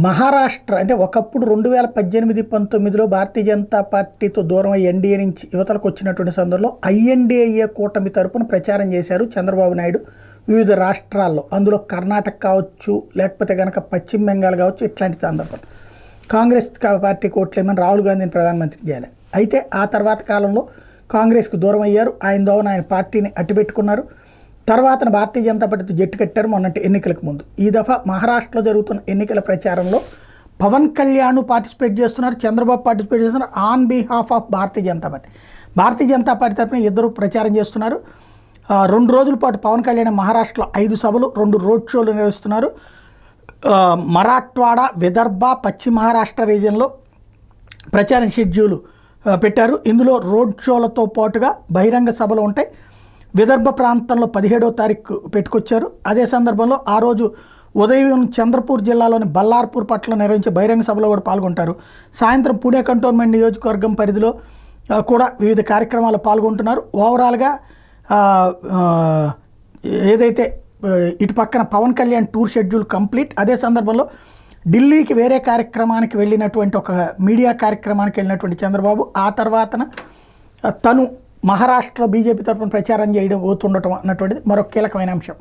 మహారాష్ట్ర అంటే ఒకప్పుడు 2018-19లో భారతీయ జనతా పార్టీతో దూరం అయ్యి ఎన్డీఏ నుంచి యువతలకు వచ్చినటువంటి సందర్భంలో ఐఎన్డీఏ కూటమి తరపున ప్రచారం చేశారు చంద్రబాబు నాయుడు వివిధ రాష్ట్రాల్లో. అందులో కర్ణాటక కావచ్చు, లేకపోతే కనుక పశ్చిమ బెంగాల్ కావచ్చు. ఇట్లాంటి సందర్భాలు కాంగ్రెస్ పార్టీ కోట్లేమని రాహుల్ గాంధీని ప్రధానమంత్రి చేయాలి. అయితే ఆ తర్వాత కాలంలో కాంగ్రెస్కు దూరం అయ్యారు. ఆయన దోవన ఆయన పార్టీని అట్టిపెట్టుకున్నారు. తర్వాత భారతీయ జనతా పార్టీతో జట్టు కట్టారు మొన్నటి ఎన్నికలకు ముందు. ఈ దఫా మహారాష్ట్రలో జరుగుతున్న ఎన్నికల ప్రచారంలో పవన్ కళ్యాణ్ పార్టిసిపేట్ చేస్తున్నారు, చంద్రబాబు పార్టిసిపేట్ చేస్తున్నారు on behalf of Bharatiya Janata party. Bharatiya Janata party తరఫున ఇద్దరు ప్రచారం చేస్తున్నారు. 2 రోజుల పాటు పవన్ కళ్యాణ్ మహారాష్ట్రలో 5 సభలు 2 రోడ్ షోలు నిర్వహిస్తున్నారు. మరాఠ్వాడ, విదర్భ, పశ్చిమ మహారాష్ట్ర రీజియన్లో ప్రచారం షెడ్యూల్ పెట్టారు. ఇందులో రోడ్ షోలతో పాటుగా బహిరంగ సభలు ఉంటాయి. విదర్భ ప్రాంతంలో 17వ తారీఖు పెట్టుకొచ్చారు. అదే సందర్భంలో ఆ రోజు ఉదయం చంద్రపూర్ జిల్లాలోని బల్లార్పూర్ పట్ల నిర్వహించే బహిరంగ సభలో కూడా పాల్గొంటారు. సాయంత్రం పుణె కంటోన్మెంట్ నియోజకవర్గం పరిధిలో కూడా వివిధ కార్యక్రమాలు పాల్గొంటున్నారు. ఓవరాల్గా ఏదైతే ఇటు పక్కన Pawan Kalyan tour schedule complete. అదే సందర్భంలో ఢిల్లీకి వేరే కార్యక్రమానికి వెళ్ళినటువంటి ఒక మీడియా కార్యక్రమానికి వెళ్ళినటువంటి చంద్రబాబు ఆ తర్వాతన తను మహారాష్ట్రలో బీజేపీ తరఫున ప్రచారం చేయడం పోతుండటం అన్నటువంటిది మరొక కీలకమైన అంశం.